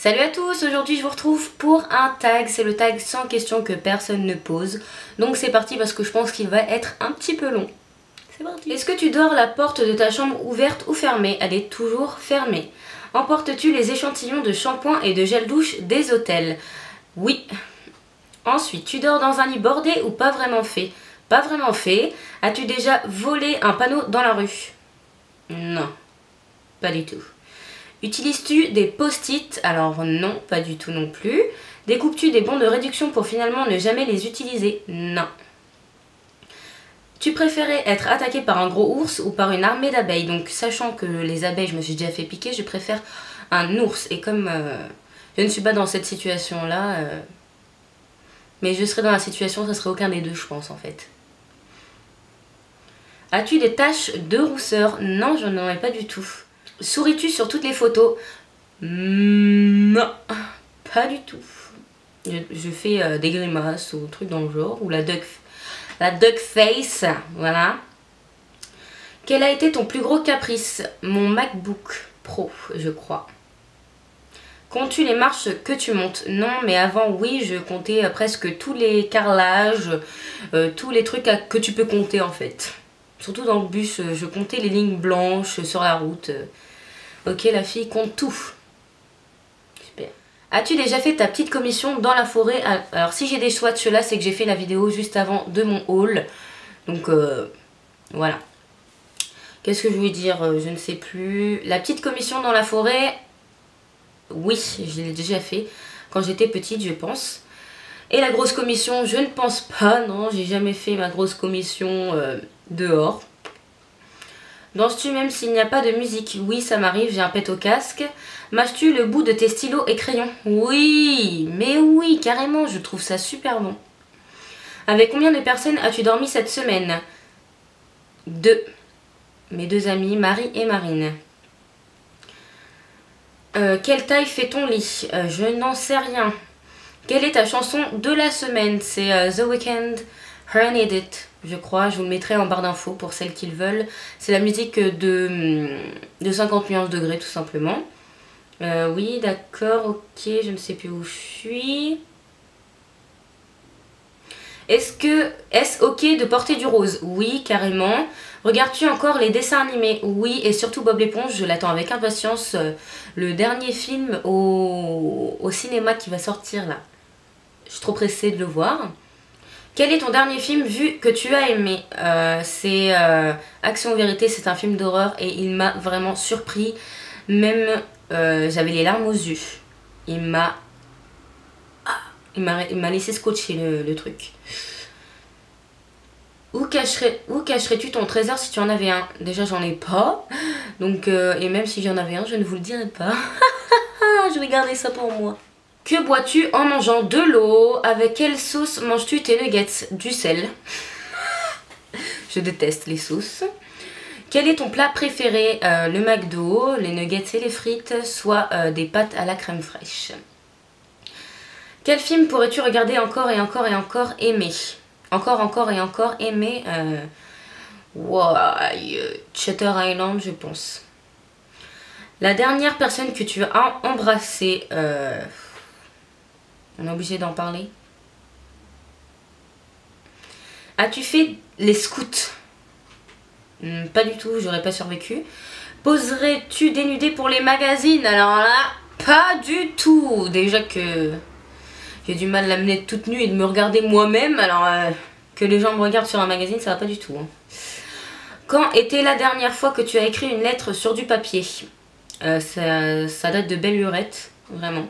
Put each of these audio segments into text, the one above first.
Salut à tous, aujourd'hui je vous retrouve pour un tag, c'est le tag sans question que personne ne pose. Donc c'est parti parce que je pense qu'il va être un petit peu long. C'est parti. Est-ce que tu dors la porte de ta chambre ouverte ou fermée? Elle est toujours fermée. Emportes-tu les échantillons de shampoing et de gel douche des hôtels? Oui. Ensuite, tu dors dans un lit bordé ou pas vraiment fait? Pas vraiment fait. As-tu déjà volé un panneau dans la rue? Non, pas du tout. Utilises-tu des post-it? Alors non, pas du tout non plus. Découpes-tu des bons de réduction pour finalement ne jamais les utiliser? Non. Tu préférais être attaqué par un gros ours ou par une armée d'abeilles? Donc sachant que les abeilles, je me suis déjà fait piquer, je préfère un ours. Et comme je ne suis pas dans cette situation-là, mais je serais dans la situation, ça serait aucun des deux, je pense en fait. As-tu des taches de rousseur? Non, je n'en ai pas du tout. Souris-tu sur toutes les photos? Non, pas du tout. Je fais des grimaces ou trucs dans le genre, ou la duck face, voilà. Quel a été ton plus gros caprice? Mon MacBook Pro, je crois. Comptes-tu les marches que tu montes? Non, mais avant, oui, je comptais presque tous les carrelages, tous les trucs que tu peux compter en fait. Surtout dans le bus, je comptais les lignes blanches sur la route. Ok, la fille compte tout. Super. As-tu déjà fait ta petite commission dans la forêt? Alors si j'ai des swatchs là, c'est que j'ai fait la vidéo juste avant de mon haul. Donc voilà. Qu'est-ce que je voulais dire? Je ne sais plus. La petite commission dans la forêt, oui, je l'ai déjà fait. Quand j'étais petite, je pense. Et la grosse commission, je ne pense pas. Non, j'ai jamais fait ma grosse commission dehors. Danses-tu même s'il n'y a pas de musique? Oui, ça m'arrive, j'ai un pet au casque. Mâches-tu le bout de tes stylos et crayons? Oui, mais oui, carrément, je trouve ça super bon. Avec combien de personnes as-tu dormi cette semaine? 2. Mes 2 amies, Marie et Marine. Quelle taille fait ton lit? Je n'en sais rien. Quelle est ta chanson de la semaine? C'est The Weeknd, Her Need It. Je crois, je vous le mettrai en barre d'infos pour celles qui le veulent. C'est la musique de 50 nuances degrés tout simplement. Oui, d'accord, ok, je ne sais plus où je suis. Est-ce ok de porter du rose? Oui, carrément. Regardes-tu encore les dessins animés? Oui, et surtout Bob l'éponge, je l'attends avec impatience. Le dernier film au cinéma qui va sortir là. Je suis trop pressée de le voir. Quel est ton dernier film vu que tu as aimé? C'est Action Vérité, c'est un film d'horreur et il m'a vraiment surpris. Même j'avais les larmes aux yeux. Il m'a laissé scotcher le truc. Où cacherais-tu ton trésor si tu en avais un? Déjà j'en ai pas. Donc et même si j'en avais un, je ne vous le dirai pas. Je vais garder ça pour moi. Que bois-tu en mangeant de l'eau? Avec quelle sauce manges-tu tes nuggets? Du sel. Je déteste les sauces. Quel est ton plat préféré? Le McDo, les nuggets et les frites, soit des pâtes à la crème fraîche. Quel film pourrais-tu regarder encore et encore et encore aimer? Encore et encore aimer Shutter Island, je pense. La dernière personne que tu as embrassée, on est obligé d'en parler. As-tu fait les scouts? Pas du tout, j'aurais pas survécu. Poserais-tu dénudé pour les magazines? Alors là, pas du tout. Déjà que j'ai du mal à me mettre toute nue et de me regarder moi-même. Alors que les gens me regardent sur un magazine, ça va pas du tout. Hein. Quand était la dernière fois que tu as écrit une lettre sur du papier? Ça date de belle lurette, vraiment.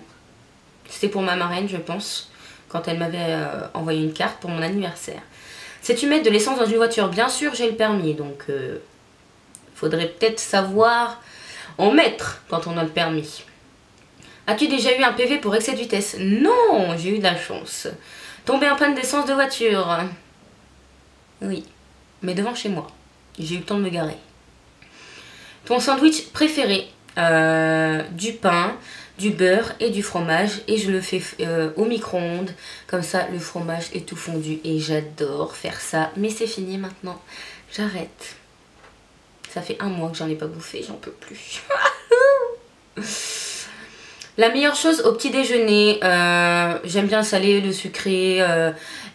C'était pour ma marraine, je pense, quand elle m'avait envoyé une carte pour mon anniversaire. Sais-tu mettre de l'essence dans une voiture? Bien sûr, j'ai le permis, donc faudrait peut-être savoir en mettre quand on a le permis. As-tu déjà eu un PV pour excès de vitesse? Non, j'ai eu de la chance. Tombé en panne d'essence de voiture? Oui, mais devant chez moi. J'ai eu le temps de me garer. Ton sandwich préféré? Du pain, du beurre et du fromage, et je le fais au micro-ondes, comme ça le fromage est tout fondu et j'adore faire ça, mais c'est fini maintenant, j'arrête. Ça fait 1 mois que j'en ai pas bouffé, j'en peux plus. La meilleure chose au petit déjeuner, j'aime bien le salé, le sucré,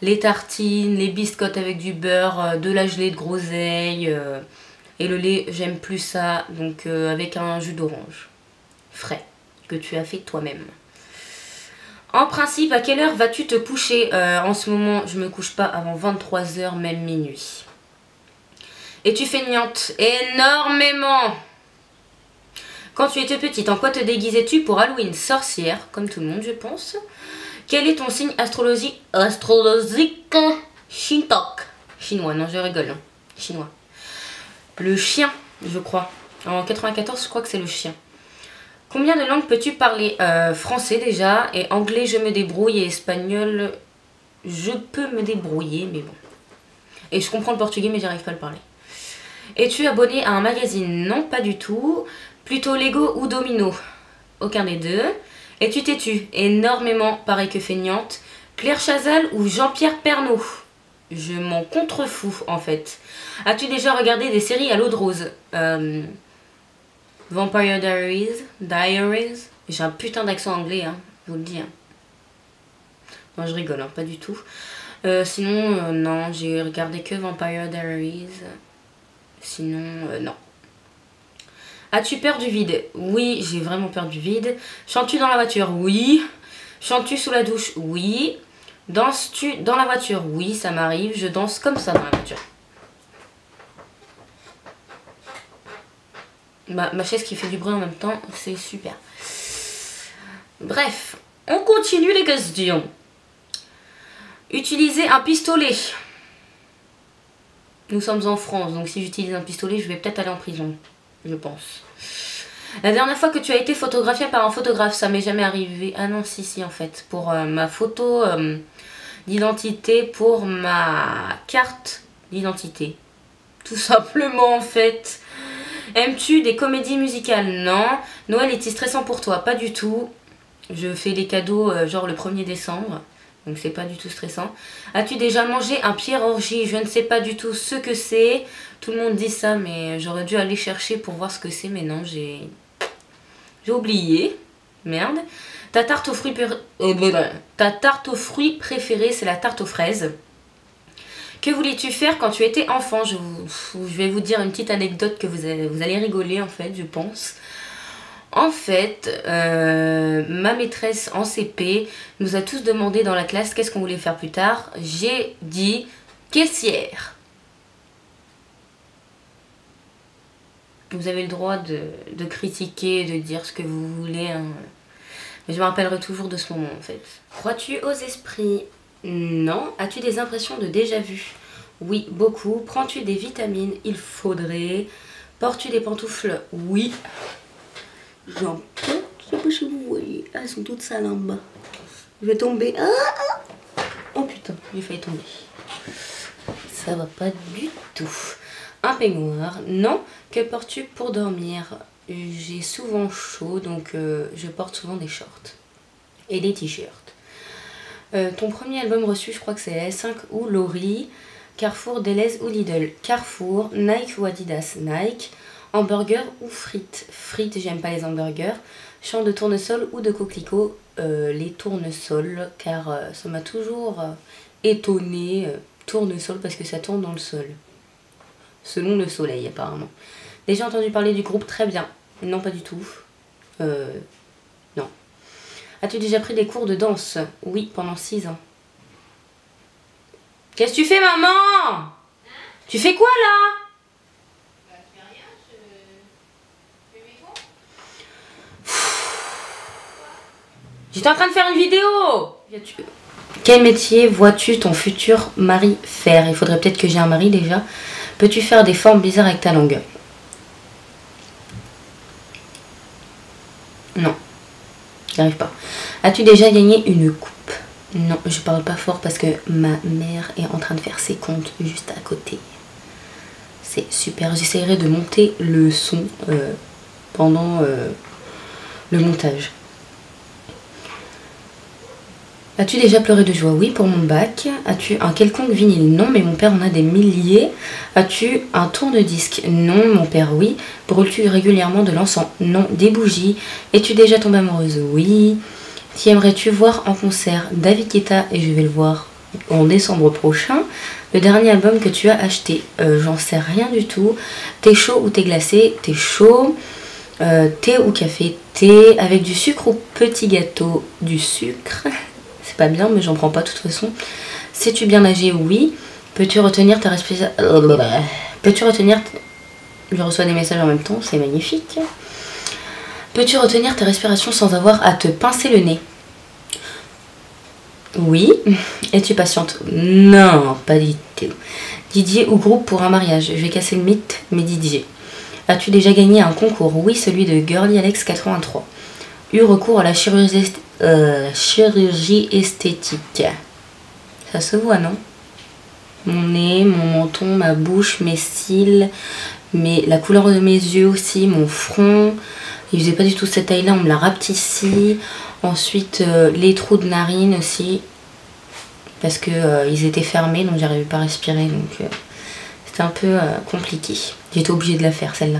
les tartines, les biscottes avec du beurre, de la gelée de groseille et le lait, j'aime plus ça, donc avec un jus d'orange frais que tu as fait toi-même. En principe, à quelle heure vas-tu te coucher? En ce moment, je me couche pas avant 23 h, même minuit. Et tu feignante énormément. Quand tu étais petite, en quoi te déguisais-tu pour Halloween? Sorcière, comme tout le monde, je pense. Quel est ton signe astrologique? Shintok. Chinois, non, je rigole. Hein. Chinois. Le chien, je crois. En 94, je crois que c'est le chien. Combien de langues peux-tu parler? Français déjà, et anglais je me débrouille, et espagnol je peux me débrouiller, mais bon. Et je comprends le portugais, mais j'arrive pas à le parler. Es-tu abonné à un magazine? Non, pas du tout. Plutôt Lego ou Domino? Aucun des deux. Es-tu têtu? Énormément, pareil que feignante. Claire Chazal ou Jean-Pierre Pernaut? Je m'en contrefous en fait. As-tu déjà regardé des séries à l'eau de rose? Vampire Diaries. J'ai un putain d'accent anglais, hein, je vous le dis. Hein. Non, je rigole, hein, pas du tout. Sinon, non, j'ai regardé que Vampire Diaries. Sinon, non. As-tu peur du vide? Oui, j'ai vraiment peur du vide. Chantes-tu dans la voiture? Oui. Chantes-tu sous la douche? Oui. Danses-tu dans la voiture? Oui, ça m'arrive. Je danse comme ça dans la voiture. Ma chaise qui fait du bruit en même temps, c'est super. Bref, on continue les questions. Utiliser un pistolet. Nous sommes en France, donc si j'utilise un pistolet, je vais peut-être aller en prison. Je pense. La dernière fois que tu as été photographiée par un photographe, ça m'est jamais arrivé. Ah non, si, en fait. Pour ma photo d'identité, pour ma carte d'identité. Tout simplement, en fait. Aimes-tu des comédies musicales? Non. Noël est-il stressant pour toi? Pas du tout. Je fais des cadeaux genre le 1er décembre. Donc c'est pas du tout stressant. As-tu déjà mangé un Pierre Orgy? Je ne sais pas du tout ce que c'est. Tout le monde dit ça, mais j'aurais dû aller chercher pour voir ce que c'est. Mais non, j'ai oublié. Merde. Ta tarte aux fruits, préférée, c'est la tarte aux fraises. Que voulais-tu faire quand tu étais enfant? Je vais vous dire une petite anecdote que vous allez rigoler en fait, je pense. En fait, ma maîtresse en CP nous a tous demandé dans la classe qu'est-ce qu'on voulait faire plus tard. J'ai dit caissière. Vous avez le droit de critiquer, de dire ce que vous voulez. Hein. Mais je me rappellerai toujours de ce moment en fait. Crois-tu aux esprits? Non. As-tu des impressions de déjà-vu? Oui, beaucoup. Prends-tu des vitamines? Il faudrait. Portes-tu des pantoufles? Oui. J'en peux. Je sais pas si vous voyez. Ah, elles sont toutes sales en bas. Je vais tomber. Ah! Oh putain, j'ai failli tomber. Ça va pas du tout. Un peignoir? Non. Que portes-tu pour dormir? J'ai souvent chaud, donc je porte souvent des shorts. Et des t-shirts. Ton premier album reçu, je crois que c'est S5 ou Laurie. Carrefour, Deleuze ou Lidl? Carrefour. Nike ou Adidas? Nike. Hamburger ou frites? Frites, j'aime pas les hamburgers. Champ de tournesol ou de coquelicot? Les tournesols, car ça m'a toujours étonné. Tournesol parce que ça tourne dans le sol. Selon le soleil, apparemment. Déjà entendu parler du groupe? Très bien. Non, pas du tout. Non. As-tu déjà pris des cours de danse? Oui, pendant 6 ans. Qu'est-ce que tu fais, maman? Hein? Tu fais quoi, là? Bah, je fais rien, je fais mes cours. J'étais en train de faire une vidéo. Quel métier vois-tu ton futur mari faire? Il faudrait peut-être que j'ai un mari, déjà. Peux-tu faire des formes bizarres avec ta langue? Non. J'y arrive pas. As-tu déjà gagné une coupe? Non, je parle pas fort parce que ma mère est en train de faire ses comptes juste à côté. C'est super. J'essaierai de monter le son pendant le montage. As-tu déjà pleuré de joie? Oui, pour mon bac. As-tu un quelconque vinyle? Non, mais mon père en a des milliers. As-tu un tourne-disque? Non, mon père, oui. Brûles-tu régulièrement de l'encens? Non. Des bougies? Es-tu déjà tombée amoureuse? Oui. Qui aimerais-tu voir en concert? David Guetta, et je vais le voir en décembre prochain. Le dernier album que tu as acheté? J'en sais rien du tout. T'es chaud ou t'es glacé? T'es chaud. Thé ou café? Thé. Avec du sucre ou petit gâteau? Du sucre. C'est pas bien, mais j'en prends pas de toute façon. Sais-tu bien nager? Oui. Peux-tu retenir ta respiration? Peux-tu retenir... Je reçois des messages en même temps, c'est magnifique. Peux-tu retenir ta respiration sans avoir à te pincer le nez? Oui. Es-tu patiente? Non, pas du tout. Didier ou groupe pour un mariage? Je vais casser le mythe, mais Didier. As-tu déjà gagné un concours? Oui, celui de Girly Alex 83. Eu recours à la chirurgie esthétique. Ça se voit, non? Mon nez, mon menton, ma bouche, mes cils, la couleur de mes yeux aussi, mon front. Il faisait pas du tout cette taille-là, on me l'a rapetissi. Ensuite, les trous de narine aussi. Parce que ils étaient fermés, donc j'arrivais pas à respirer. Donc c'était un peu compliqué. J'étais obligée de la faire, celle-là.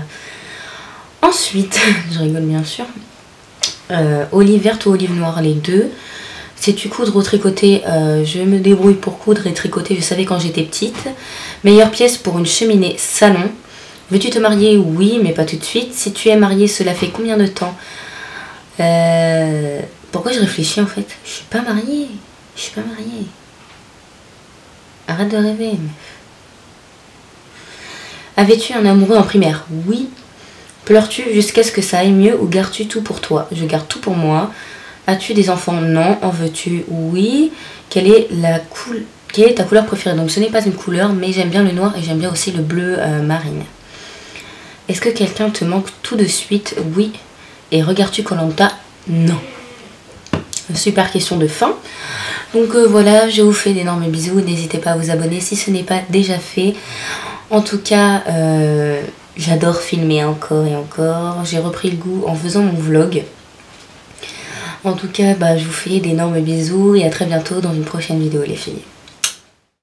Ensuite, je rigole bien sûr. Olive verte ou olive noire, les deux. Sais-tu coudre ou tricoter? Je me débrouille pour coudre et tricoter, je savais quand j'étais petite. Meilleure pièce pour une cheminée, salon. Veux-tu te marier? Oui, mais pas tout de suite. Si tu es mariée, cela fait combien de temps? Pourquoi je réfléchis en fait? Je suis pas mariée. Je suis pas mariée. Arrête de rêver. Avais-tu un amoureux en primaire? Oui. Pleures-tu jusqu'à ce que ça aille mieux ou gardes-tu tout pour toi? Je garde tout pour moi. As-tu des enfants? Non. En veux-tu? Oui. Quelle est ta couleur préférée? Donc ce n'est pas une couleur, mais j'aime bien le noir et j'aime bien aussi le bleu marine. Est-ce que quelqu'un te manque tout de suite? Oui. Et regardes-tu Koh-Lanta? Non. Super question de fin. Donc voilà, je vous fais d'énormes bisous. N'hésitez pas à vous abonner si ce n'est pas déjà fait. En tout cas, j'adore filmer encore et encore. J'ai repris le goût en faisant mon vlog. En tout cas, je vous fais d'énormes bisous et à très bientôt dans une prochaine vidéo les filles.